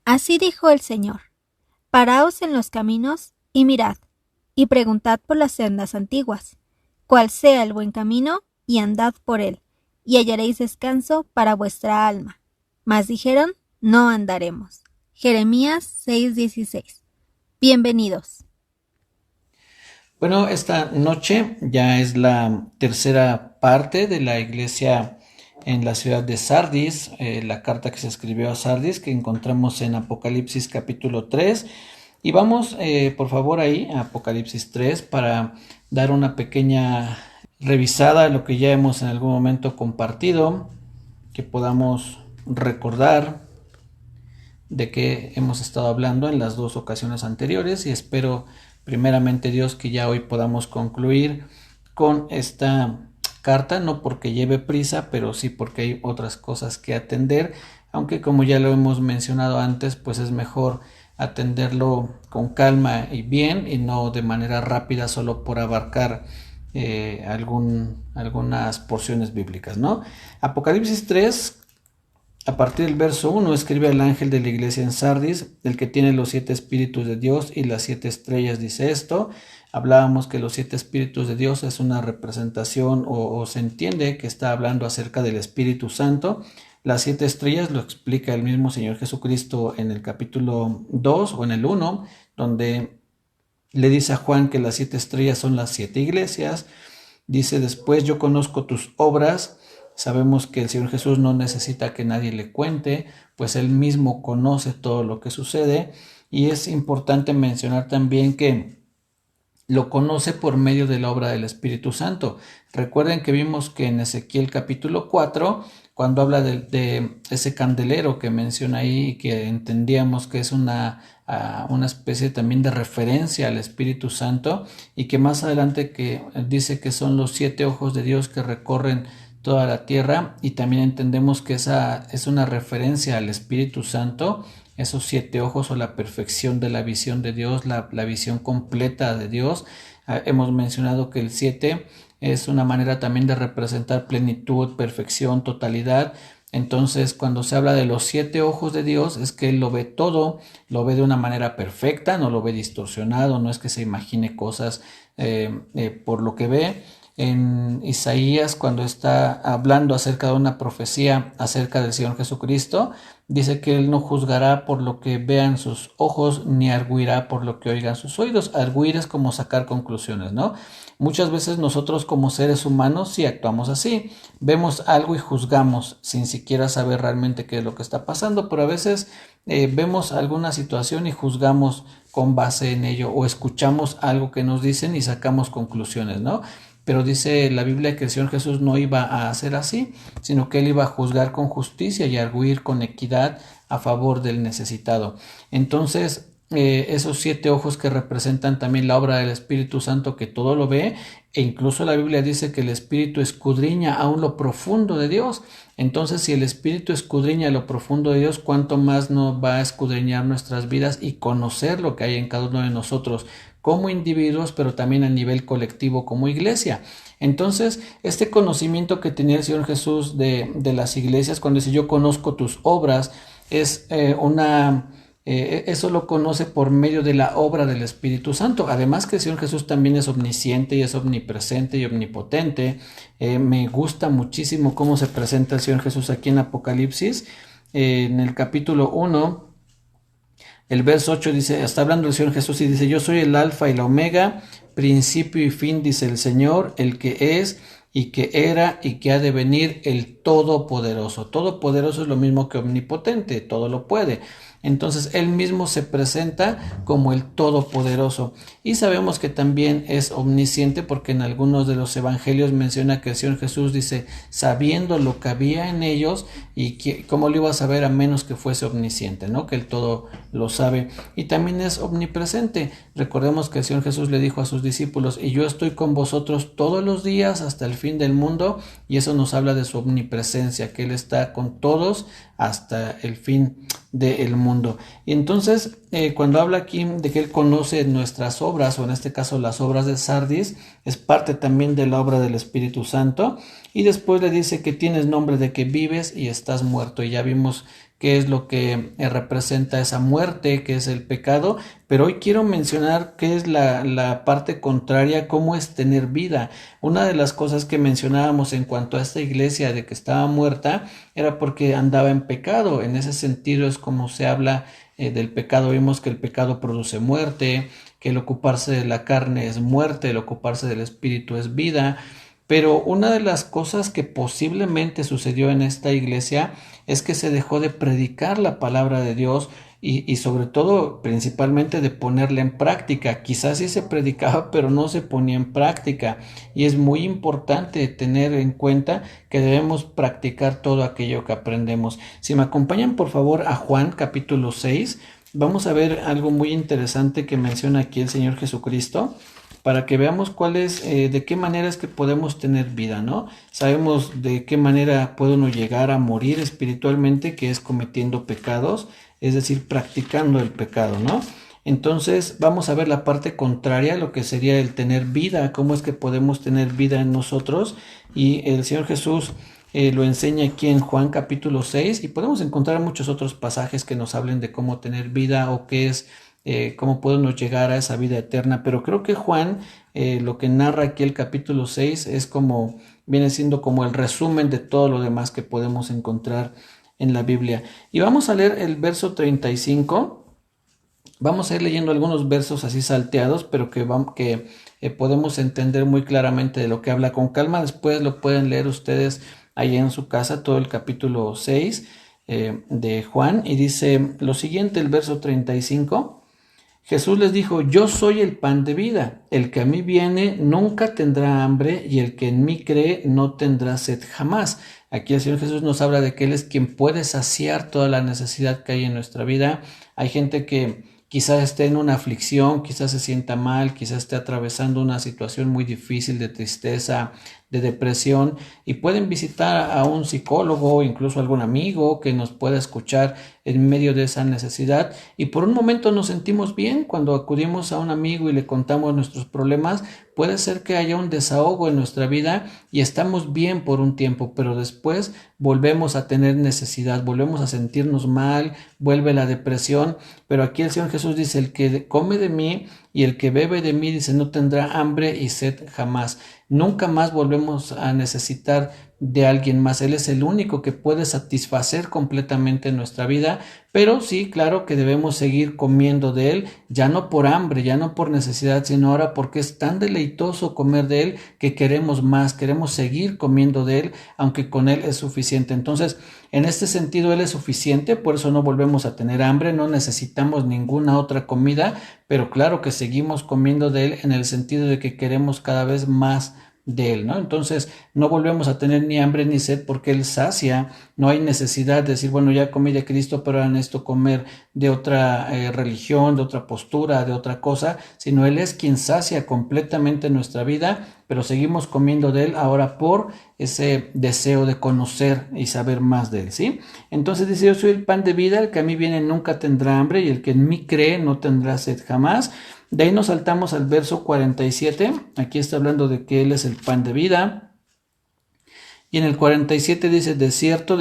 Así dijo el Señor: Paraos en los caminos y mirad, y preguntad por las sendas antiguas, cuál sea el buen camino, y andad por él, y hallaréis descanso para vuestra alma. Mas dijeron: No andaremos. Jeremías 6:16. Bienvenidos. Bueno, esta noche ya es la tercera parte de la iglesia en la ciudad de Sardis, la carta que se escribió a Sardis, que encontramos en Apocalipsis capítulo 3. Y vamos, por favor, ahí a Apocalipsis 3 para dar una pequeña revisada a lo que ya hemos en algún momento compartido, que podamos recordar de qué hemos estado hablando en las dos ocasiones anteriores, y espero primeramente Dios que ya hoy podamos concluir con esta carta, no porque lleve prisa, pero sí porque hay otras cosas que atender, aunque como ya lo hemos mencionado antes, pues es mejor atenderlo con calma y bien, y no de manera rápida solo por abarcar algunas porciones bíblicas, ¿no? Apocalipsis 3, a partir del verso 1, escribe al ángel de la iglesia en Sardis, el que tiene los 7 espíritus de Dios y las 7 estrellas, dice esto. Hablábamos que los 7 espíritus de Dios es una representación o se entiende que está hablando acerca del Espíritu Santo. Las 7 estrellas lo explica el mismo Señor Jesucristo en el capítulo 2 o en el 1, donde le dice a Juan que las 7 estrellas son las 7 iglesias. Dice después: yo conozco tus obras. Sabemos que el Señor Jesús no necesita que nadie le cuente, pues Él mismo conoce todo lo que sucede. Y es importante mencionar también que lo conoce por medio de la obra del Espíritu Santo. Recuerden que vimos que en Ezequiel capítulo 4, cuando habla de ese candelero que menciona ahí, que entendíamos que es una especie también de referencia al Espíritu Santo, y que más adelante que dice que son los 7 ojos de Dios que recorren toda la tierra, y también entendemos que esa es una referencia al Espíritu Santo, esos 7 ojos o la perfección de la visión de Dios, la visión completa de Dios. Hemos mencionado que el 7 es una manera también de representar plenitud, perfección, totalidad. Entonces, cuando se habla de los 7 ojos de Dios, es que Él lo ve todo, lo ve de una manera perfecta, no lo ve distorsionado, no es que se imagine cosas por lo que ve. En Isaías, cuando está hablando acerca de una profecía acerca del Señor Jesucristo, dice que Él no juzgará por lo que vean sus ojos, ni arguirá por lo que oigan sus oídos. Arguir es como sacar conclusiones, ¿no? Muchas veces nosotros como seres humanos sí actuamos así. Vemos algo y juzgamos sin siquiera saber realmente qué es lo que está pasando, pero a veces vemos alguna situación y juzgamos con base en ello, o escuchamos algo que nos dicen y sacamos conclusiones, ¿no? Pero dice la Biblia que el Señor Jesús no iba a hacer así, sino que Él iba a juzgar con justicia y arguir con equidad a favor del necesitado. Entonces, esos 7 ojos que representan también la obra del Espíritu Santo, que todo lo ve, e incluso la Biblia dice que el Espíritu escudriña aún lo profundo de Dios. Entonces, si el Espíritu escudriña lo profundo de Dios, ¿cuánto más no va a escudriñar nuestras vidas y conocer lo que hay en cada uno de nosotros como individuos, pero también a nivel colectivo como iglesia? Entonces, este conocimiento que tenía el Señor Jesús de las iglesias, cuando dice yo conozco tus obras, es eso lo conoce por medio de la obra del Espíritu Santo. Además que el Señor Jesús también es omnisciente y es omnipresente y omnipotente. Me gusta muchísimo cómo se presenta el Señor Jesús aquí en Apocalipsis. En el capítulo 1, el verso 8 dice, está hablando el Señor Jesús y dice: yo soy el alfa y la omega, principio y fin, dice el Señor, el que es y que era y que ha de venir, el Todopoderoso. Todopoderoso es lo mismo que omnipotente, todo lo puede. Entonces Él mismo se presenta como el Todopoderoso. Y sabemos que también es omnisciente, porque en algunos de los evangelios menciona que el Señor Jesús dice, sabiendo lo que había en ellos, y que, cómo lo iba a saber a menos que fuese omnisciente, ¿no? Que Él todo lo sabe. Y también es omnipresente. Recordemos que el Señor Jesús le dijo a sus discípulos, y yo estoy con vosotros todos los días hasta el fin del mundo, y eso nos habla de su omnipresencia, que Él está con todos hasta el fin del mundo. Y entonces, cuando habla aquí de que Él conoce nuestras obras, o en este caso las obras de Sardis, es parte también de la obra del Espíritu Santo. Y después le dice que tienes nombre de que vives y estás muerto. Y ya vimos qué es lo que representa esa muerte, qué es el pecado, pero hoy quiero mencionar qué es la parte contraria, cómo es tener vida. Una de las cosas que mencionábamos en cuanto a esta iglesia de que estaba muerta era porque andaba en pecado. En ese sentido es como se habla del pecado. Vimos que el pecado produce muerte, que el ocuparse de la carne es muerte, el ocuparse del espíritu es vida. Pero una de las cosas que posiblemente sucedió en esta iglesia es que se dejó de predicar la palabra de Dios y sobre todo principalmente de ponerla en práctica. Quizás sí se predicaba, pero no se ponía en práctica. Y es muy importante tener en cuenta que debemos practicar todo aquello que aprendemos. Si me acompañan por favor a Juan capítulo 6, vamos a ver algo muy interesante que menciona aquí el Señor Jesucristo, para que veamos cuál es, de qué manera es que podemos tener vida, ¿no? Sabemos de qué manera puede uno llegar a morir espiritualmente, que es cometiendo pecados, es decir, practicando el pecado, ¿no? Entonces vamos a ver la parte contraria, lo que sería el tener vida, cómo es que podemos tener vida en nosotros, y el Señor Jesús lo enseña aquí en Juan capítulo 6, y podemos encontrar muchos otros pasajes que nos hablen de cómo tener vida o qué es, cómo podemos llegar a esa vida eterna, pero creo que Juan, lo que narra aquí el capítulo 6 es como, viene siendo como el resumen de todo lo demás que podemos encontrar en la Biblia. Y vamos a leer el verso 35, vamos a ir leyendo algunos versos así salteados, pero que podemos entender muy claramente de lo que habla. Con calma, después lo pueden leer ustedes ahí en su casa, todo el capítulo 6 de Juan, y dice lo siguiente, el verso 35. Jesús les dijo: yo soy el pan de vida, el que a mí viene nunca tendrá hambre, y el que en mí cree no tendrá sed jamás. Aquí el Señor Jesús nos habla de que Él es quien puede saciar toda la necesidad que hay en nuestra vida. Hay gente que quizás esté en una aflicción, quizás se sienta mal, quizás esté atravesando una situación muy difícil de tristeza, de depresión, y pueden visitar a un psicólogo, incluso algún amigo que nos pueda escuchar en medio de esa necesidad, y por un momento nos sentimos bien cuando acudimos a un amigo y le contamos nuestros problemas. Puede ser que haya un desahogo en nuestra vida y estamos bien por un tiempo, pero después volvemos a tener necesidad, volvemos a sentirnos mal, vuelve la depresión. Pero aquí el Señor Jesús dice: el que come de mí y el que bebe de mí, dice, no tendrá hambre y sed jamás. Nunca más volvemos a necesitar de alguien más. Él es el único que puede satisfacer completamente nuestra vida, pero sí, claro que debemos seguir comiendo de Él, ya no por hambre, ya no por necesidad, sino ahora porque es tan deleitoso comer de Él que queremos más, queremos seguir comiendo de Él, aunque con Él es suficiente. Entonces, en este sentido, Él es suficiente, por eso no volvemos a tener hambre, no necesitamos ninguna otra comida, pero claro que seguimos comiendo de Él en el sentido de que queremos cada vez más de Él, ¿no? Entonces no volvemos a tener ni hambre ni sed porque Él sacia. No hay necesidad de decir, bueno, ya comí de Cristo, pero ahora necesito comer de otra religión, de otra postura, de otra cosa, sino Él es quien sacia completamente nuestra vida, pero seguimos comiendo de Él ahora por ese deseo de conocer y saber más de Él, ¿sí? Entonces dice: yo soy el pan de vida, el que a mí viene nunca tendrá hambre, y el que en mí cree no tendrá sed jamás. De ahí nos saltamos al verso 47, aquí está hablando de que Él es el pan de vida, y en el 47 dice: de cierto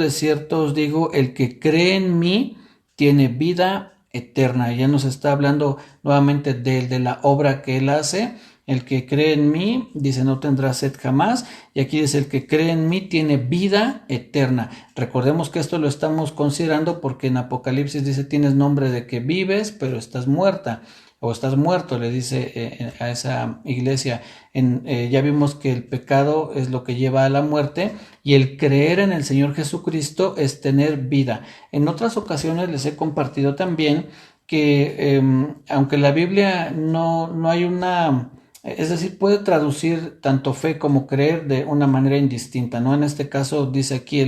os digo, el que cree en mí tiene vida eterna. Ya nos está hablando nuevamente de la obra que Él hace. El que cree en mí, dice, no tendrá sed jamás, y aquí dice: el que cree en mí tiene vida eterna. Recordemos que esto lo estamos considerando porque en Apocalipsis dice: tienes nombre de que vives, pero estás muerta, o estás muerto, le dice a esa iglesia. Ya vimos que el pecado es lo que lleva a la muerte, y el creer en el Señor Jesucristo es tener vida. En otras ocasiones les he compartido también que aunque la Biblia no hay una... Es decir, puede traducir tanto fe como creer de una manera indistinta, ¿no? En este caso dice aquí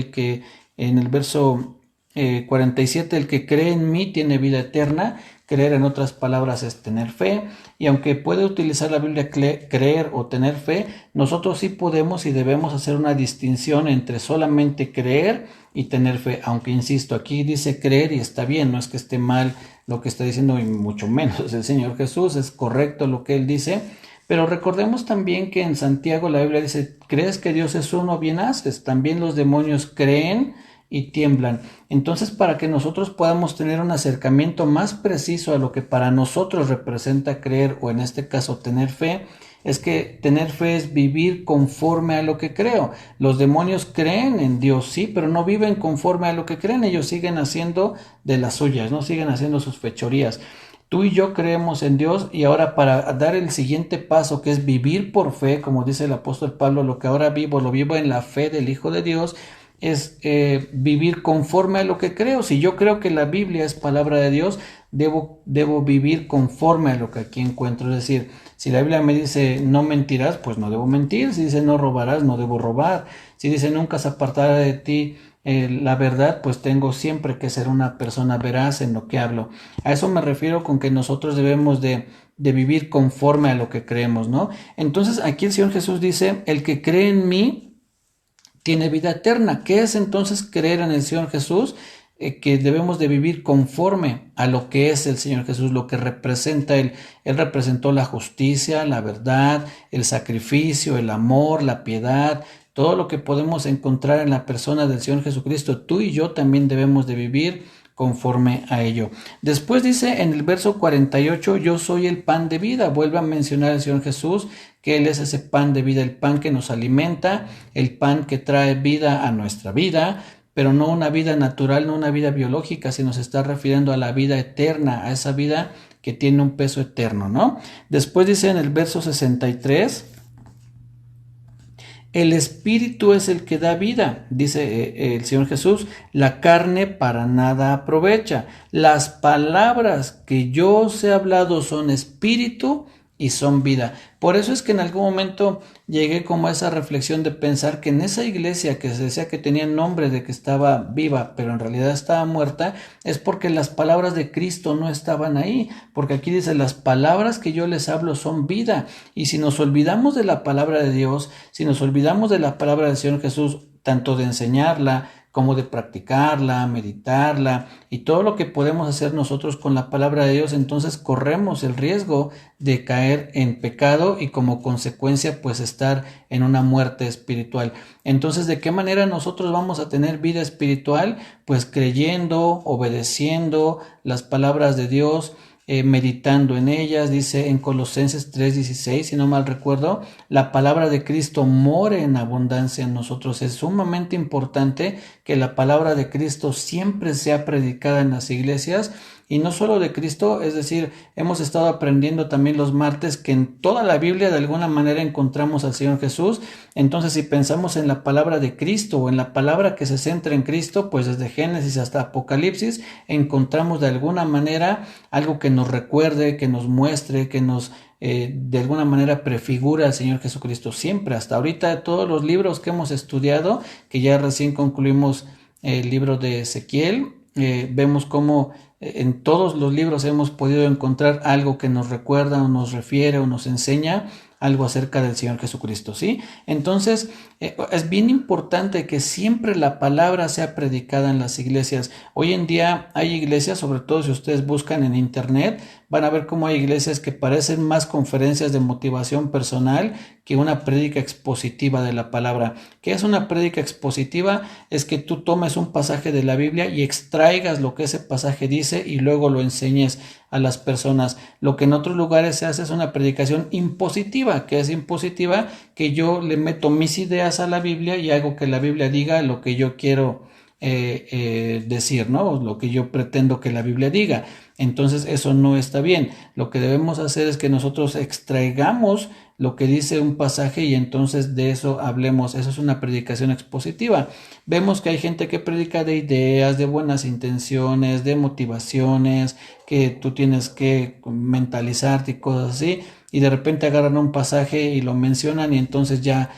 en el verso 47, el que cree en mí tiene vida eterna. Creer, en otras palabras, es tener fe, y aunque puede utilizar la Biblia creer o tener fe, nosotros sí podemos y debemos hacer una distinción entre solamente creer y tener fe, aunque insisto, aquí dice creer y está bien, no es que esté mal lo que está diciendo, y mucho menos el Señor Jesús, es correcto lo que Él dice. Pero recordemos también que en Santiago la Biblia dice: ¿crees que Dios es uno? Bien haces. También los demonios creen y tiemblan. Entonces, para que nosotros podamos tener un acercamiento más preciso a lo que para nosotros representa creer, o en este caso tener fe, es que tener fe es vivir conforme a lo que creo. Los demonios creen en Dios, sí, pero no viven conforme a lo que creen. Ellos siguen haciendo de las suyas, no siguen haciendo sus fechorías. Tú y yo creemos en Dios, y ahora para dar el siguiente paso, que es vivir por fe, como dice el apóstol Pablo, lo que ahora vivo, lo vivo en la fe del Hijo de Dios, es vivir conforme a lo que creo. Si yo creo que la Biblia es palabra de Dios, debo vivir conforme a lo que aquí encuentro. Es decir, si la Biblia me dice no mentirás, pues no debo mentir. Si dice no robarás, no debo robar. Si dice nunca se apartará de ti la verdad, pues tengo siempre que ser una persona veraz en lo que hablo. A eso me refiero con que nosotros debemos de vivir conforme a lo que creemos, ¿no? Entonces aquí el Señor Jesús dice, el que cree en mí tiene vida eterna. ¿Qué es entonces creer en el Señor Jesús? Que debemos de vivir conforme a lo que es el Señor Jesús, lo que representa Él. Él representó la justicia, la verdad, el sacrificio, el amor, la piedad, todo lo que podemos encontrar en la persona del Señor Jesucristo. Tú y yo también debemos de vivir conforme a ello. Después dice en el verso 48, yo soy el pan de vida. Vuelve a mencionar el Señor Jesús que Él es ese pan de vida, el pan que nos alimenta, el pan que trae vida a nuestra vida, pero no una vida natural, no una vida biológica, sino se está refiriendo a la vida eterna, a esa vida que tiene un peso eterno, ¿no? Después dice en el verso 63, el espíritu es el que da vida, dice el Señor Jesús, la carne para nada aprovecha. Las palabras que yo os he hablado son espíritu y son vida. Por eso es que en algún momento llegué como a esa reflexión de pensar que en esa iglesia que se decía que tenía nombre de que estaba viva, pero en realidad estaba muerta, es porque las palabras de Cristo no estaban ahí, porque aquí dice, las palabras que yo les hablo son vida. Y si nos olvidamos de la palabra de Dios, si nos olvidamos de la palabra del Señor Jesús, tanto de enseñarla como de practicarla, meditarla y todo lo que podemos hacer nosotros con la palabra de Dios, entonces corremos el riesgo de caer en pecado y como consecuencia pues estar en una muerte espiritual. Entonces, ¿de qué manera nosotros vamos a tener vida espiritual? Pues creyendo, obedeciendo las palabras de Dios, meditando en ellas. Dice en Colosenses 3:16, si no mal recuerdo, la palabra de Cristo more en abundancia en nosotros. Es sumamente importante que la palabra de Cristo siempre sea predicada en las iglesias, y no solo de Cristo, es decir, hemos estado aprendiendo también los martes que en toda la Biblia de alguna manera encontramos al Señor Jesús. Entonces, si pensamos en la palabra de Cristo o en la palabra que se centra en Cristo, pues desde Génesis hasta Apocalipsis encontramos de alguna manera algo que nos recuerde, que nos muestre, que nos de alguna manera prefigura al Señor Jesucristo siempre. Hasta ahorita todos los libros que hemos estudiado, que ya recién concluimos el libro de Ezequiel, vemos cómo en todos los libros hemos podido encontrar algo que nos recuerda o nos refiere o nos enseña algo acerca del Señor Jesucristo, ¿sí? Entonces, es bien importante que siempre la palabra sea predicada en las iglesias. Hoy en día hay iglesias, sobre todo si ustedes buscan en internet, van a ver cómo hay iglesias que parecen más conferencias de motivación personal que una prédica expositiva de la palabra. ¿Qué es una prédica expositiva? Es que tú tomes un pasaje de la Biblia y extraigas lo que ese pasaje dice y luego lo enseñes a las personas. Lo que en otros lugares se hace es una predicación impositiva. ¿Qué es impositiva? Que yo le meto mis ideas a la Biblia y hago que la Biblia diga lo que yo quiero decir, ¿no? Lo que yo pretendo que la Biblia diga. Entonces eso no está bien. Lo que debemos hacer es que nosotros extraigamos lo que dice un pasaje y entonces de eso hablemos. Eso es una predicación expositiva. Vemos que hay gente que predica de ideas, de buenas intenciones, de motivaciones, que tú tienes que mentalizarte y cosas así, y de repente agarran un pasaje y lo mencionan y entonces ya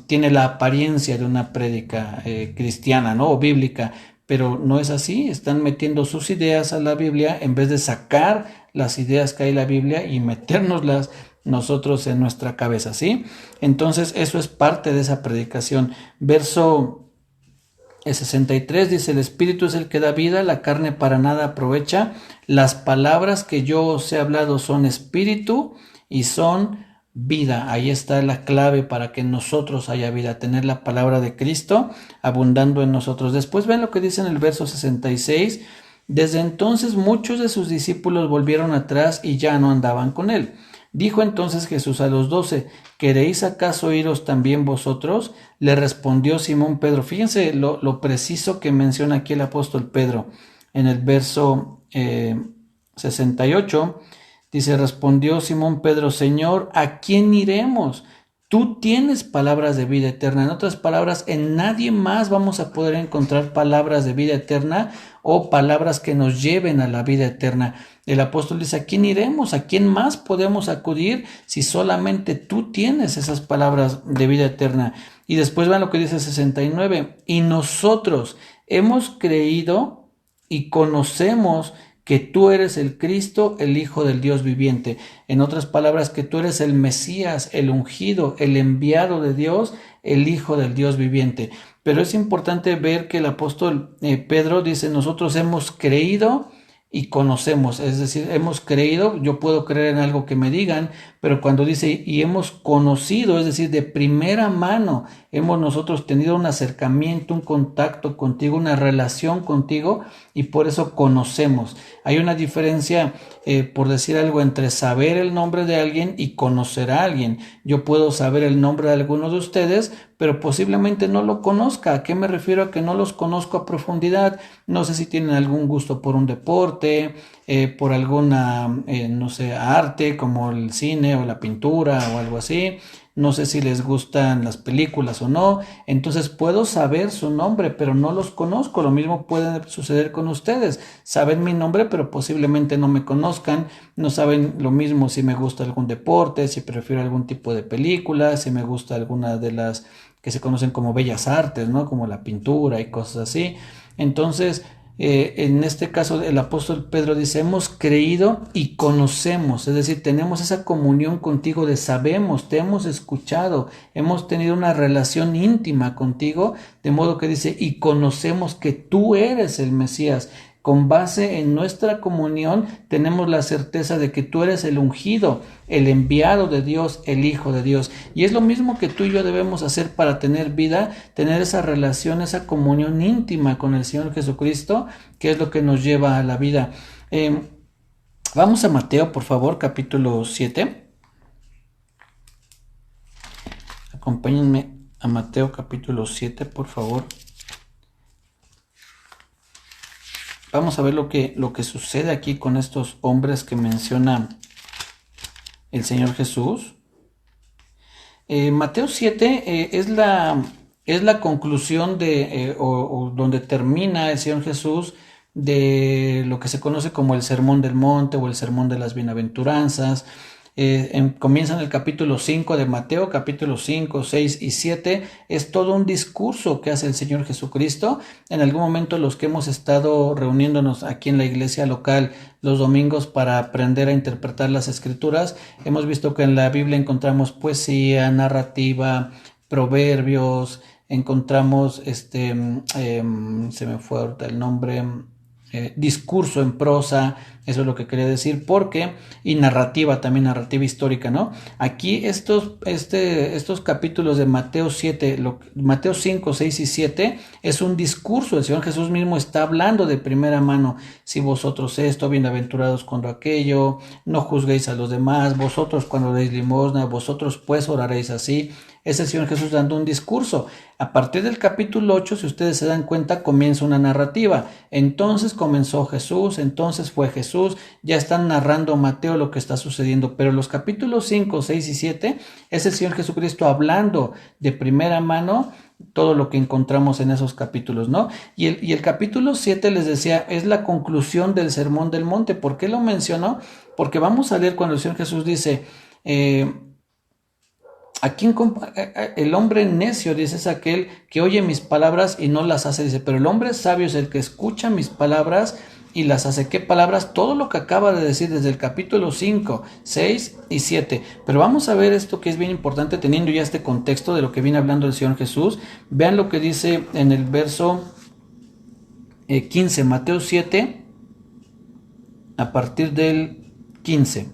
tiene la apariencia de una prédica cristiana, ¿no? O bíblica, pero no es así. Están metiendo sus ideas a la Biblia en vez de sacar las ideas que hay en la Biblia y metérnoslas nosotros en nuestra cabeza, ¿sí? Entonces eso es parte de esa predicación. Verso 63 dice, el espíritu es el que da vida, la carne para nada aprovecha. Las palabras que yo os he hablado son espíritu y son vida. Ahí está la clave para que en nosotros haya vida, tener la palabra de Cristo abundando en nosotros. Después ven lo que dice en el verso 66. Desde entonces muchos de sus discípulos volvieron atrás y ya no andaban con él. Dijo entonces Jesús a los 12: ¿Queréis acaso iros también vosotros? Le respondió Simón Pedro. Fíjense lo preciso que menciona aquí el apóstol Pedro. En el verso 68 dice: respondió Simón Pedro: Señor, ¿a quién iremos? Tú tienes palabras de vida eterna. En otras palabras, en nadie más vamos a poder encontrar palabras de vida eterna o palabras que nos lleven a la vida eterna. El apóstol dice: ¿a quién iremos? ¿A quién más podemos acudir si solamente tú tienes esas palabras de vida eterna? Y después vean lo que dice 69. Y nosotros hemos creído y conocemos que tú eres el Cristo, el Hijo del Dios viviente. En otras palabras, que tú eres el Mesías, el ungido, el enviado de Dios, el Hijo del Dios viviente. Pero es importante ver que el apóstol Pedro dice: nosotros hemos creído y conocemos, es decir, hemos creído. Yo puedo creer en algo que me digan, pero cuando dice y hemos conocido, es decir, de primera mano, hemos nosotros tenido un acercamiento, un contacto contigo, una relación contigo, y por eso conocemos. Hay una diferencia, por decir algo, entre saber el nombre de alguien y conocer a alguien. Yo puedo saber el nombre de alguno de ustedes, pero posiblemente no lo conozca. ¿A qué me refiero? A que no los conozco a profundidad. No sé si tienen algún gusto por un deporte, por alguna, no sé, arte como el cine o la pintura o algo así. No sé si les gustan las películas o no. Entonces puedo saber su nombre, pero no los conozco. Lo mismo puede suceder con ustedes. Saben mi nombre, pero posiblemente no me conozcan. No saben lo mismo si me gusta algún deporte, si prefiero algún tipo de película, si me gusta alguna de las que se conocen como bellas artes, ¿no? Como la pintura y cosas así. Entonces, en este caso el apóstol Pedro dice: hemos creído y conocemos, es decir, tenemos esa comunión contigo de sabemos, te hemos escuchado, hemos tenido una relación íntima contigo, de modo que dice: y conocemos que tú eres el Mesías. Con base en nuestra comunión tenemos la certeza de que tú eres el ungido, el enviado de Dios, el Hijo de Dios. Y es lo mismo que tú y yo debemos hacer para tener vida, tener esa relación, esa comunión íntima con el Señor Jesucristo, que es lo que nos lleva a la vida. Vamos a Mateo, por favor, capítulo 7. Acompáñenme a Mateo capítulo 7, por favor. Vamos a ver lo que sucede aquí con estos hombres que menciona el Señor Jesús. Mateo 7 es la conclusión de o donde termina el Señor Jesús de lo que se conoce como el Sermón del Monte o el Sermón de las Bienaventuranzas. Comienza en el capítulo 5 de Mateo, capítulo 5, 6 y 7, es todo un discurso que hace el Señor Jesucristo. En algún momento los que hemos estado reuniéndonos aquí en la iglesia local los domingos para aprender a interpretar las escrituras, hemos visto que en la Biblia encontramos poesía, narrativa, proverbios, encontramos, se me fue ahorita el nombre, discurso en prosa, eso es lo que quería decir, y narrativa también, narrativa histórica, ¿no? Aquí estos capítulos de Mateo 7, Mateo 5, 6 y 7, es un discurso, el Señor Jesús mismo está hablando de primera mano: si vosotros esto, bienaventurados cuando aquello, no juzguéis a los demás, vosotros cuando deis limosna, vosotros pues oraréis así. Es el Señor Jesús dando un discurso. A partir del capítulo 8, si ustedes se dan cuenta, comienza una narrativa. Entonces comenzó Jesús, entonces fue Jesús, ya están narrando Mateo lo que está sucediendo, pero los capítulos 5, 6 y 7 es el Señor Jesucristo hablando de primera mano todo lo que encontramos en esos capítulos, ¿no? Y el capítulo 7, les decía, es la conclusión del Sermón del Monte. ¿Por qué lo mencionó? Porque vamos a leer cuando el Señor Jesús dice: el hombre necio, dice, es aquel que oye mis palabras y no las hace, dice, pero el hombre sabio es el que escucha mis palabras y las hace. ¿Qué palabras? Todo lo que acaba de decir desde el capítulo 5, 6 y 7. Pero vamos a ver esto que es bien importante, teniendo ya este contexto de lo que viene hablando el Señor Jesús. Vean lo que dice en el verso 15, Mateo 7, a partir del 15.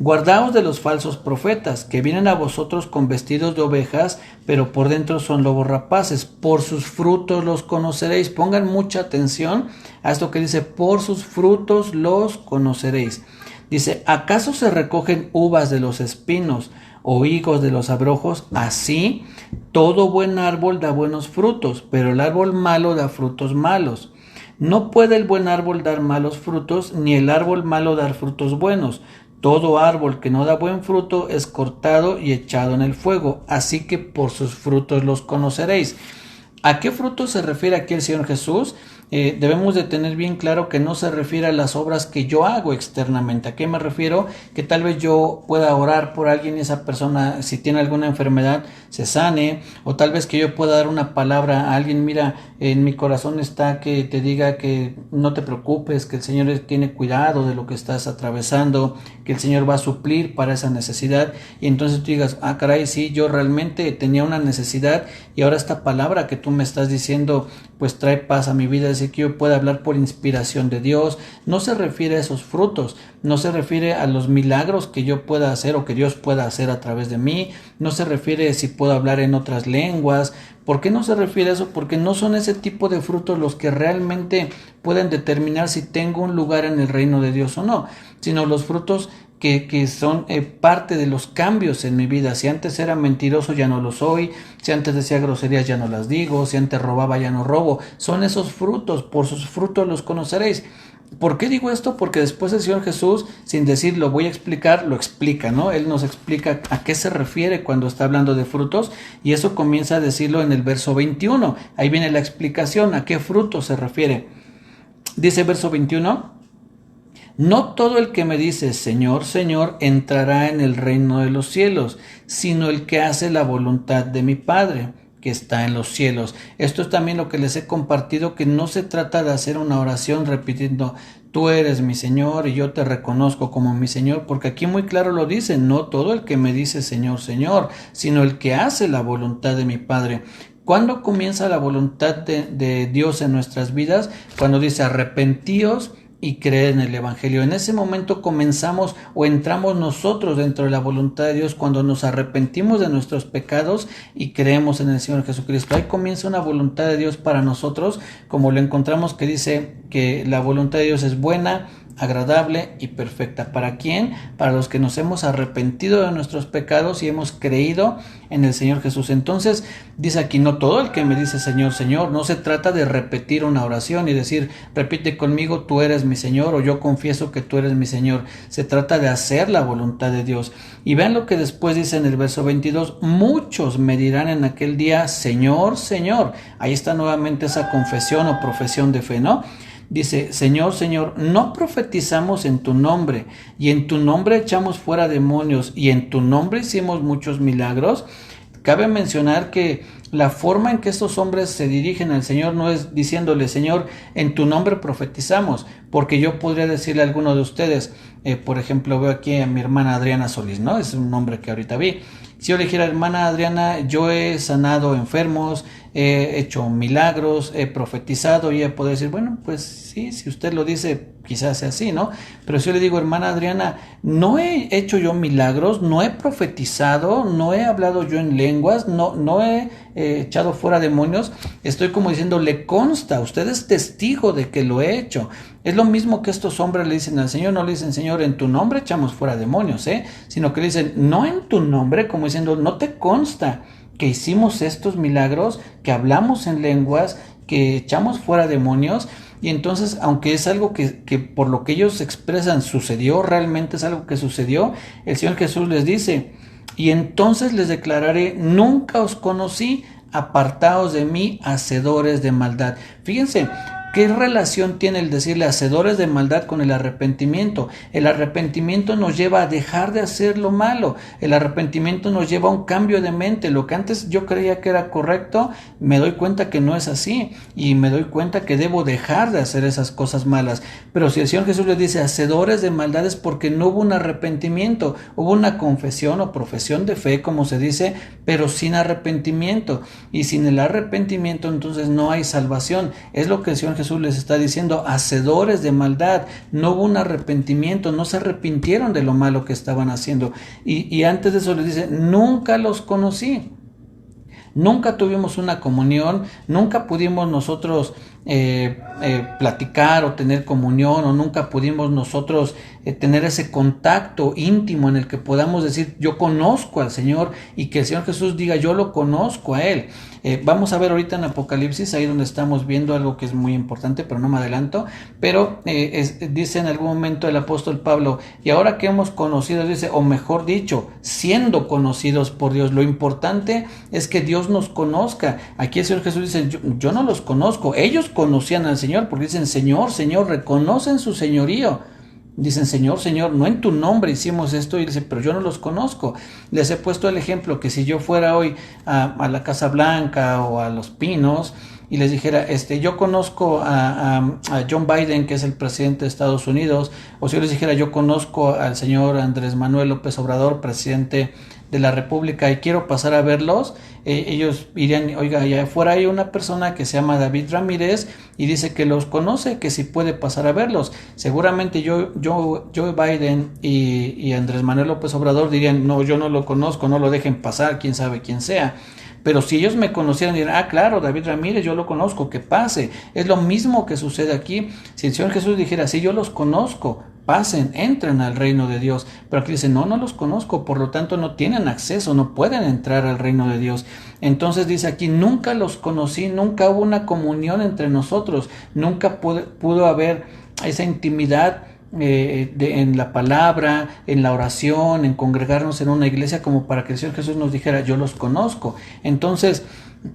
Guardaos de los falsos profetas, que vienen a vosotros con vestidos de ovejas, pero por dentro son lobos rapaces. Por sus frutos los conoceréis. Pongan mucha atención a esto que dice, por sus frutos los conoceréis. Dice, ¿acaso se recogen uvas de los espinos o higos de los abrojos? Así, todo buen árbol da buenos frutos, pero el árbol malo da frutos malos. No puede el buen árbol dar malos frutos, ni el árbol malo dar frutos buenos. Todo árbol que no da buen fruto es cortado y echado en el fuego. Así que por sus frutos los conoceréis. ¿A qué frutos se refiere aquí el Señor Jesús? Debemos de tener bien claro que no se refiere a las obras que yo hago externamente. ¿A qué me refiero? Que tal vez yo pueda orar por alguien y esa persona, si tiene alguna enfermedad, se sane, o tal vez que yo pueda dar una palabra a alguien, mira, en mi corazón está que te diga que no te preocupes, que el Señor tiene cuidado de lo que estás atravesando, que el Señor va a suplir para esa necesidad, y entonces tú digas, ah caray, sí, yo realmente tenía una necesidad y ahora esta palabra que tú me estás diciendo pues trae paz a mi vida, es decir, que yo pueda hablar por inspiración de Dios. No se refiere a esos frutos, no se refiere a los milagros que yo pueda hacer o que Dios pueda hacer a través de mí, no se refiere si puedo hablar en otras lenguas. ¿Por qué no se refiere a eso? Porque no son ese tipo de frutos los que realmente pueden determinar si tengo un lugar en el reino de Dios o no, sino los frutos que son parte de los cambios en mi vida. Si antes era mentiroso, ya no lo soy. Si antes decía groserías, ya no las digo. Si antes robaba, ya no robo. Son esos frutos, por sus frutos los conoceréis. ¿Por qué digo esto? Porque después el Señor Jesús, sin decir lo voy a explicar, lo explica, ¿no? Él nos explica a qué se refiere cuando está hablando de frutos, y eso comienza a decirlo en el verso 21. Ahí viene la explicación, a qué frutos se refiere. Dice verso 21, no todo el que me dice Señor, Señor, entrará en el reino de los cielos, sino el que hace la voluntad de mi Padre que está en los cielos. Esto es también lo que les he compartido, que no se trata de hacer una oración repitiendo, tú eres mi Señor y yo te reconozco como mi Señor, porque aquí muy claro lo dice, no todo el que me dice Señor, Señor, sino el que hace la voluntad de mi Padre. ¿Cuándo comienza la voluntad de Dios en nuestras vidas? Cuando dice arrepentíos y creer en el Evangelio. En ese momento comenzamos o entramos nosotros dentro de la voluntad de Dios cuando nos arrepentimos de nuestros pecados y creemos en el Señor Jesucristo. Ahí comienza una voluntad de Dios para nosotros, como lo encontramos que dice que la voluntad de Dios es buena, agradable y perfecta. ¿Para quién? Para los que nos hemos arrepentido de nuestros pecados y hemos creído en el Señor Jesús. Entonces, dice aquí, no todo el que me dice Señor, Señor, no se trata de repetir una oración y decir, repite conmigo, tú eres mi Señor, o yo confieso que tú eres mi Señor. Se trata de hacer la voluntad de Dios. Y vean lo que después dice en el verso 22, muchos me dirán en aquel día, Señor, Señor. Ahí está nuevamente esa confesión o profesión de fe, ¿no? Dice, Señor, Señor, ¿no profetizamos en tu nombre? Y en tu nombre echamos fuera demonios, y en tu nombre hicimos muchos milagros. Cabe mencionar que la forma en que estos hombres se dirigen al Señor no es diciéndole, Señor, en tu nombre profetizamos, porque yo podría decirle a alguno de ustedes, por ejemplo, veo aquí a mi hermana Adriana Solís, ¿no? Es un nombre que ahorita vi. Si yo le dijera, hermana Adriana, yo he sanado enfermos, he hecho milagros, he profetizado, y ella puede decir, bueno, pues sí, si usted lo dice, quizás sea así, ¿no? Pero si yo le digo, hermana Adriana, no he hecho yo milagros, no he profetizado, no he hablado yo en lenguas, no he echado fuera demonios, estoy como diciendo, le consta, usted es testigo de que lo he hecho. Es lo mismo que estos hombres le dicen al Señor, no le dicen, Señor, en tu nombre echamos fuera demonios, sino que le dicen, no en tu nombre, como diciendo, no te consta que hicimos estos milagros, que hablamos en lenguas, que echamos fuera demonios. Y entonces, aunque es algo que por lo que ellos expresan sucedió, realmente es algo que sucedió, el Señor Jesús les dice, y entonces les declararé, nunca os conocí, apartaos de mí, hacedores de maldad. Fíjense, ¿qué relación tiene el decirle hacedores de maldad con el arrepentimiento? El arrepentimiento nos lleva a dejar de hacer lo malo. El arrepentimiento nos lleva a un cambio de mente. Lo que antes yo creía que era correcto, me doy cuenta que no es así. Y me doy cuenta que debo dejar de hacer esas cosas malas. Pero si el Señor Jesús les dice hacedores de maldad es porque no hubo un arrepentimiento. Hubo una confesión o profesión de fe, como se dice, pero sin arrepentimiento. Y sin el arrepentimiento entonces no hay salvación. Es lo que el Señor Jesús les está diciendo, hacedores de maldad. No hubo un arrepentimiento, no se arrepintieron de lo malo que estaban haciendo. Y antes de eso les dice, nunca los conocí. Nunca tuvimos una comunión, nunca pudimos nosotros platicar o tener comunión, o nunca pudimos nosotros tener ese contacto íntimo en el que podamos decir, yo conozco al Señor, y que el Señor Jesús diga, yo lo conozco a Él. Vamos a ver ahorita en Apocalipsis, ahí donde estamos viendo algo que es muy importante, pero no me adelanto, pero dice en algún momento el apóstol Pablo, y ahora que hemos conocido, dice, o mejor dicho, siendo conocidos por Dios, lo importante es que Dios nos conozca. Aquí el Señor Jesús dice, yo no los conozco, ellos conocían al Señor, porque dicen, Señor, Señor, reconocen su señorío. Dicen, Señor, Señor, no en tu nombre hicimos esto, y dice, pero yo no los conozco. Les he puesto el ejemplo que si yo fuera hoy a la Casa Blanca o a Los Pinos y les dijera, yo conozco a John Biden, que es el presidente de Estados Unidos, o si yo les dijera, yo conozco al señor Andrés Manuel López Obrador, presidente de la República, y quiero pasar a verlos, ellos dirían, oiga, allá afuera hay una persona que se llama David Ramírez y dice que los conoce, que si puede pasar a verlos. Seguramente Joe Biden y Andrés Manuel López Obrador dirían, no, yo no lo conozco, no lo dejen pasar, quién sabe quién sea. Pero si ellos me conocieran, dirán, claro, David Ramírez, yo lo conozco, que pase. Es lo mismo que sucede aquí. Si el Señor Jesús dijera, sí, yo los conozco, pasen, entren al reino de Dios. Pero aquí dice, no los conozco, por lo tanto no tienen acceso, no pueden entrar al reino de Dios. Entonces dice aquí, nunca los conocí, nunca hubo una comunión entre nosotros, nunca pudo haber esa intimidad en la palabra, en la oración, en congregarnos en una iglesia, como para que el Señor Jesús nos dijera, yo los conozco. Entonces,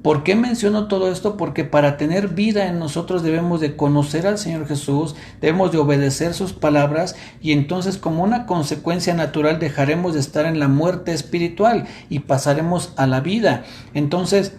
¿por qué menciono todo esto? Porque para tener vida en nosotros debemos de conocer al Señor Jesús, debemos de obedecer sus palabras, y entonces como una consecuencia natural dejaremos de estar en la muerte espiritual y pasaremos a la vida. Entonces,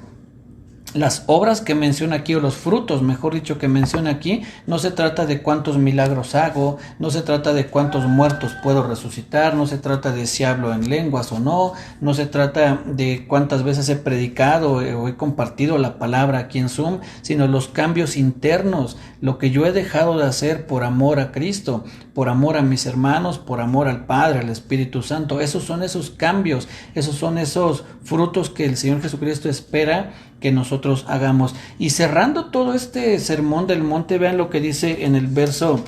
las obras que menciona aquí, o los frutos, mejor dicho, que menciona aquí, no se trata de cuántos milagros hago, no se trata de cuántos muertos puedo resucitar, no se trata de si hablo en lenguas o no, no se trata de cuántas veces he predicado o he compartido la palabra aquí en Zoom, sino los cambios internos, lo que yo he dejado de hacer por amor a Cristo, por amor a mis hermanos, por amor al Padre, al Espíritu Santo. Esos son esos cambios, esos son esos frutos que el Señor Jesucristo espera que nosotros hagamos. Y cerrando todo este sermón del monte, vean lo que dice en el verso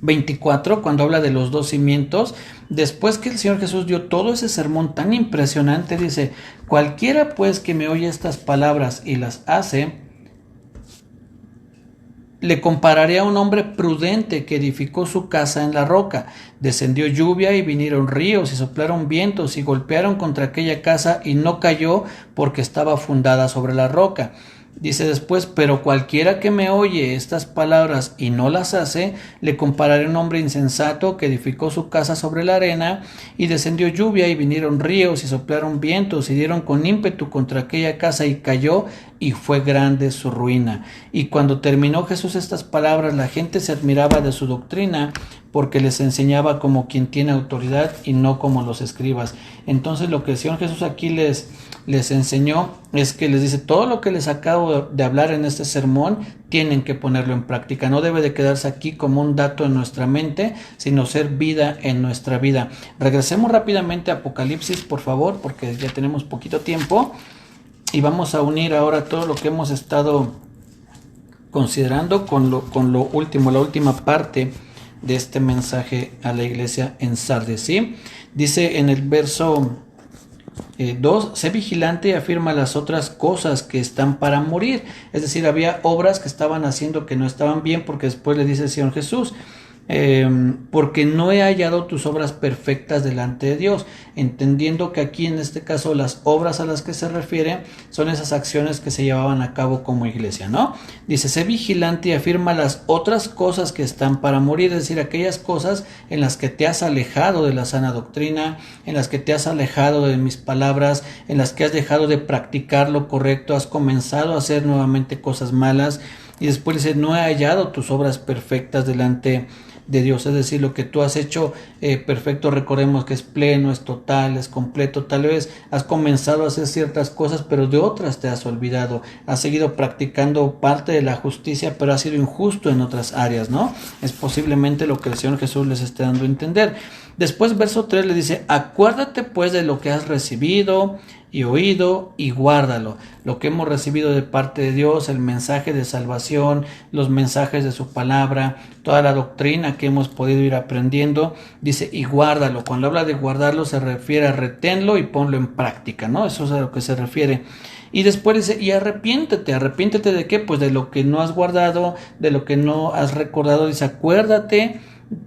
24, cuando habla de los dos cimientos. Después que el Señor Jesús dio todo ese sermón tan impresionante, dice, cualquiera pues que me oye estas palabras y las hace, le compararé a un hombre prudente que edificó su casa en la roca. Descendió lluvia y vinieron ríos y soplaron vientos y golpearon contra aquella casa, y no cayó porque estaba fundada sobre la roca. Dice después, pero cualquiera que me oye estas palabras y no las hace, le compararé a un hombre insensato que edificó su casa sobre la arena, y descendió lluvia y vinieron ríos y soplaron vientos y dieron con ímpetu contra aquella casa, y cayó, y fue grande su ruina. Y cuando terminó Jesús estas palabras, la gente se admiraba de su doctrina, porque les enseñaba como quien tiene autoridad y no como los escribas. Entonces lo que el Señor Jesús aquí les enseñó es que les dice, todo lo que les acabo de hablar en este sermón tienen que ponerlo en práctica. No debe de quedarse aquí como un dato en nuestra mente, sino ser vida en nuestra vida. Regresemos rápidamente a Apocalipsis, por favor, porque ya tenemos poquito tiempo, y vamos a unir ahora todo lo que hemos estado considerando con lo último, la última parte de este mensaje a la iglesia en Sardis, ¿sí? Dice en el verso 2, sé vigilante y afirma las otras cosas que están para morir. Es decir, había obras que estaban haciendo que no estaban bien, porque después le dice el Señor Jesús, porque no he hallado tus obras perfectas delante de Dios, entendiendo que aquí en este caso las obras a las que se refiere son esas acciones que se llevaban a cabo como iglesia, ¿no? Dice, sé vigilante y afirma las otras cosas que están para morir, es decir, aquellas cosas en las que te has alejado de la sana doctrina, en las que te has alejado de mis palabras, en las que has dejado de practicar lo correcto, has comenzado a hacer nuevamente cosas malas. Y después dice, no he hallado tus obras perfectas delante de Dios, es decir, lo que tú has hecho perfecto, recordemos que es pleno, es total, es completo. Tal vez has comenzado a hacer ciertas cosas, pero de otras te has olvidado, has seguido practicando parte de la justicia, pero has sido injusto en otras áreas, ¿no? Es posiblemente lo que el Señor Jesús les esté dando a entender. Después, verso 3 le dice: acuérdate pues de lo que has recibido y oído, y guárdalo. Lo que hemos recibido de parte de Dios, el mensaje de salvación, los mensajes de su palabra, toda la doctrina que hemos podido ir aprendiendo, dice, y guárdalo. Cuando habla de guardarlo se refiere a reténlo y ponlo en práctica, ¿no? Eso es a lo que se refiere. Y después dice, y arrepiéntete. ¿Arrepiéntete de qué? Pues de lo que no has guardado, de lo que no has recordado. Dice, acuérdate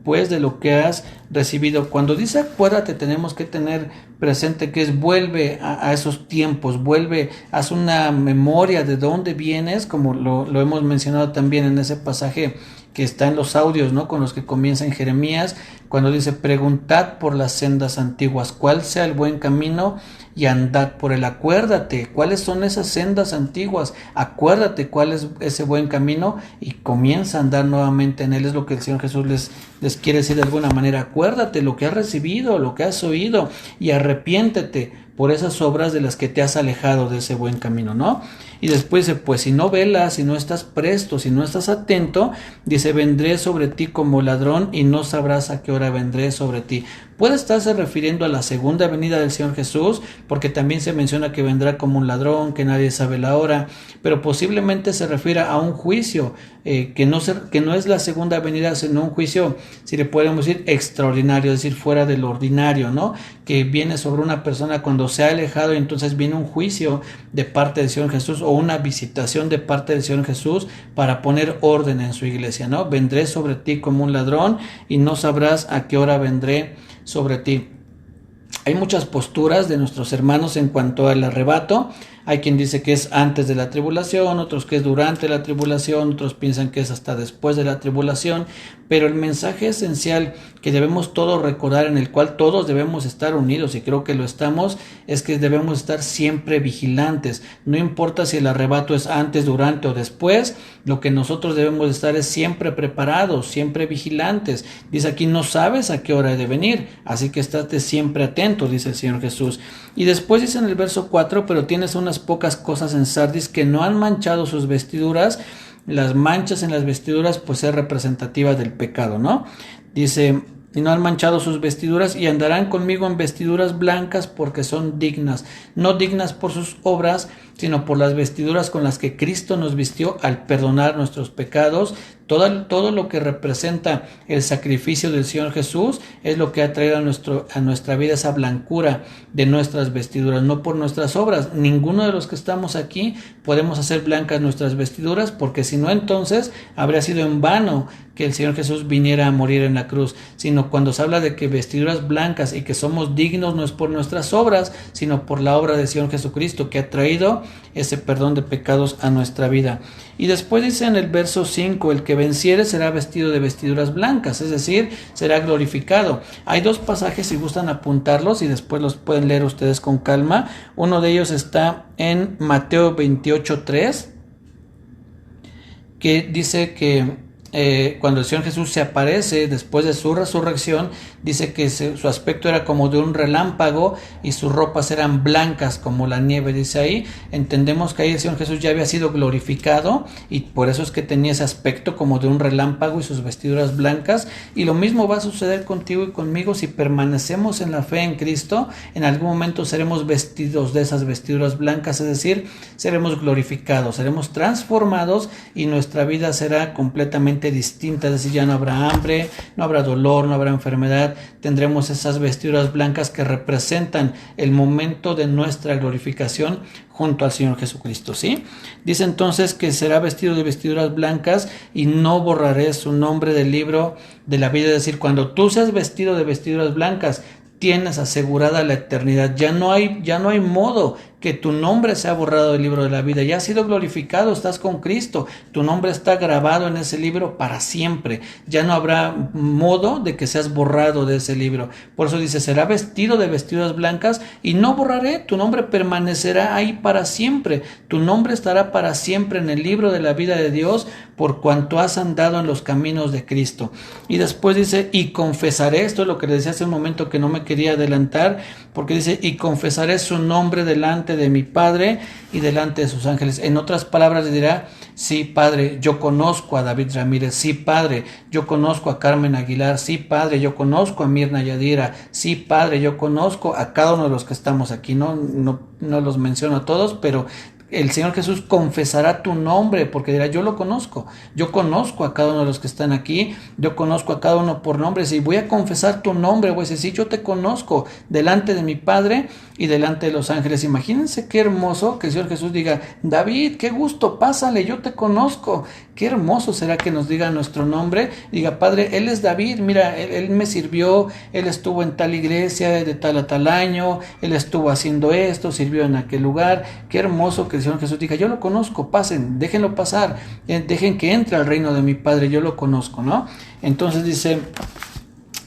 pues de lo que has recibido. Cuando dice acuérdate, tenemos que tener presente que es vuelve a esos tiempos, vuelve, haz una memoria de dónde vienes, como lo hemos mencionado también en ese pasaje que está en los audios, ¿no? Con los que comienza en Jeremías, cuando dice, preguntad por las sendas antiguas, cuál sea el buen camino, y andad por él. Acuérdate cuáles son esas sendas antiguas, acuérdate cuál es ese buen camino, y comienza a andar nuevamente en él. Es lo que el Señor Jesús les quiere decir de alguna manera. Acuérdate lo que has recibido, lo que has oído, y arrepiéntete por esas obras de las que te has alejado de ese buen camino, ¿no? Y después dice, pues si no velas, si no estás presto, si no estás atento, dice, vendré sobre ti como ladrón y no sabrás a qué hora vendré sobre ti. Puede estarse refiriendo a la segunda venida del Señor Jesús, porque también se menciona que vendrá como un ladrón, que nadie sabe la hora, pero posiblemente se refiera a un juicio, que no es la segunda venida, sino un juicio, si le podemos decir, extraordinario, es decir, fuera del ordinario, ¿no? Que viene sobre una persona cuando se ha alejado, y entonces viene un juicio de parte del Señor Jesús, o una visitación de parte del Señor Jesús para poner orden en su iglesia, ¿no? Vendré sobre ti como un ladrón y no sabrás a qué hora vendré sobre ti. Hay muchas posturas de nuestros hermanos en cuanto al arrebato. Hay quien dice que es antes de la tribulación, otros que es durante la tribulación, otros piensan que es hasta después de la tribulación, pero el mensaje esencial que debemos todos recordar, en el cual todos debemos estar unidos, y creo que lo estamos, es que debemos estar siempre vigilantes. No importa si el arrebato es antes, durante o después, lo que nosotros debemos estar es siempre preparados, siempre vigilantes. Dice aquí, no sabes a qué hora he de venir, así que estate siempre atento, dice el Señor Jesús. Y después dice en el verso 4, pero tienes unas pocas cosas en Sardis que no han manchado sus vestiduras. Las manchas en las vestiduras pues es representativa del pecado, ¿no? Dice, y no han manchado sus vestiduras, y andarán conmigo en vestiduras blancas porque son dignas, no dignas por sus obras, sino por las vestiduras con las que Cristo nos vistió al perdonar nuestros pecados. Todo lo que representa el sacrificio del Señor Jesús es lo que ha traído a nuestra vida esa blancura de nuestras vestiduras, no por nuestras obras. Ninguno de los que estamos aquí podemos hacer blancas nuestras vestiduras, porque si no, entonces habría sido en vano que el Señor Jesús viniera a morir en la cruz, sino cuando se habla de que vestiduras blancas y que somos dignos, no es por nuestras obras, sino por la obra del Señor Jesucristo, que ha traído ese perdón de pecados a nuestra vida. Y después dice en el verso 5, el que venciere será vestido de vestiduras blancas, es decir, será glorificado. Hay dos pasajes, si gustan apuntarlos, y después los pueden leer ustedes con calma. Uno de ellos está en Mateo 28:3, que dice que cuando el Señor Jesús se aparece después de su resurrección, dice que su aspecto era como de un relámpago y sus ropas eran blancas como la nieve, dice ahí. Entendemos que ahí el Señor Jesús ya había sido glorificado, y por eso es que tenía ese aspecto como de un relámpago y sus vestiduras blancas. Y lo mismo va a suceder contigo y conmigo si permanecemos en la fe en Cristo. En algún momento seremos vestidos de esas vestiduras blancas, es decir, seremos glorificados, seremos transformados, y nuestra vida será completamente distinta, es decir, ya no habrá hambre, no habrá dolor, no habrá enfermedad. Tendremos esas vestiduras blancas que representan el momento de nuestra glorificación junto al Señor Jesucristo, ¿sí? Dice entonces que será vestido de vestiduras blancas y no borraré su nombre del libro de la vida. Es decir, cuando tú seas vestido de vestiduras blancas, tienes asegurada la eternidad. Ya no hay modo que tu nombre sea borrado del libro de la vida. Ya has sido glorificado, estás con Cristo, tu nombre está grabado en ese libro para siempre. Ya no habrá modo de que seas borrado de ese libro. Por eso dice, será vestido de vestiduras blancas y no borraré, tu nombre permanecerá ahí para siempre. Tu nombre estará para siempre en el libro de la vida de Dios por cuanto has andado en los caminos de Cristo. Y después dice, y confesaré, esto es lo que le decía hace un momento que no me quería adelantar, porque dice, y confesaré su nombre delante de mi Padre y delante de sus ángeles. En otras palabras le dirá, sí, Padre, yo conozco a David Ramírez, sí, Padre, yo conozco a Carmen Aguilar, sí, Padre, yo conozco a Mirna Yadira, sí, Padre, yo conozco a cada uno de los que estamos aquí, no los menciono a todos, pero el Señor Jesús confesará tu nombre, porque dirá, yo lo conozco, yo conozco a cada uno de los que están aquí, yo conozco a cada uno por nombre, si voy a confesar tu nombre, voy a decir, sí, yo te conozco delante de mi Padre y delante de los ángeles. Imagínense qué hermoso que el Señor Jesús diga, David, qué gusto, pásale, yo te conozco. Qué hermoso será que nos diga nuestro nombre, diga, Padre, él es David, mira, él me sirvió, él estuvo en tal iglesia de tal a tal año, él estuvo haciendo esto, sirvió en aquel lugar. Qué hermoso que el Señor Jesús diga, yo lo conozco, pasen, déjenlo pasar, dejen que entre al reino de mi Padre, yo lo conozco, ¿no? Entonces dice,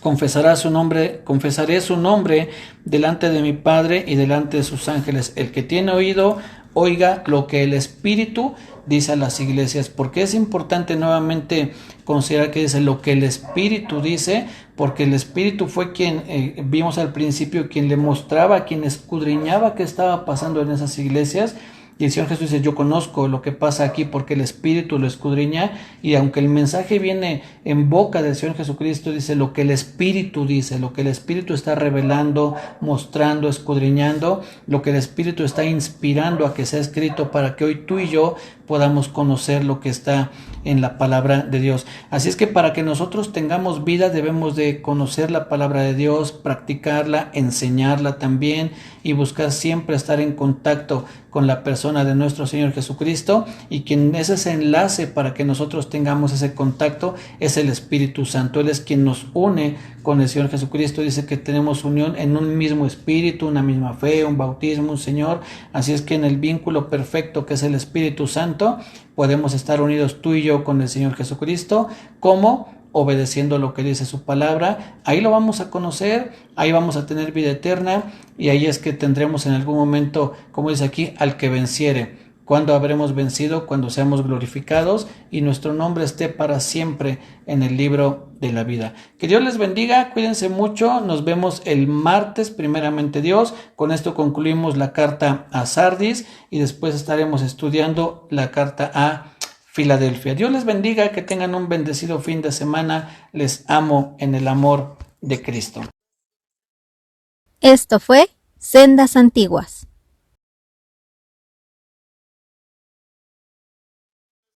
confesaré su nombre delante de mi Padre y delante de sus ángeles. El que tiene oído, oiga lo que el Espíritu dice a las iglesias, porque es importante nuevamente considerar que dice lo que el Espíritu dice, porque el Espíritu fue quien vimos al principio, quien le mostraba, quien escudriñaba qué estaba pasando en esas iglesias. Y el Señor Jesús dice, yo conozco lo que pasa aquí porque el Espíritu lo escudriña, y aunque el mensaje viene en boca del Señor Jesucristo, dice lo que el Espíritu dice, lo que el Espíritu está revelando, mostrando, escudriñando, lo que el Espíritu está inspirando a que sea escrito para que hoy tú y yo podamos conocer lo que está en la palabra de Dios. Así es que para que nosotros tengamos vida debemos de conocer la palabra de Dios, practicarla, enseñarla también y buscar siempre estar en contacto con la persona de nuestro Señor Jesucristo, y quien es ese enlace para que nosotros tengamos ese contacto es el Espíritu Santo. Él es quien nos une con el Señor Jesucristo. Dice que tenemos unión en un mismo espíritu, una misma fe, un bautismo, un Señor. Así es que en el vínculo perfecto que es el Espíritu Santo podemos estar unidos tú y yo con el Señor Jesucristo. ¿Cómo? Obedeciendo lo que dice su palabra. Ahí lo vamos a conocer, ahí vamos a tener vida eterna, y ahí es que tendremos en algún momento, como dice aquí, al que venciere. ¿Cuándo habremos vencido? Cuando seamos glorificados y nuestro nombre esté para siempre en el libro de la vida. Que Dios les bendiga, cuídense mucho, nos vemos el martes, primeramente Dios. Con esto concluimos la carta a Sardis y después estaremos estudiando la carta a Filadelfia. Dios les bendiga, que tengan un bendecido fin de semana. Les amo en el amor de Cristo. Esto fue Sendas Antiguas.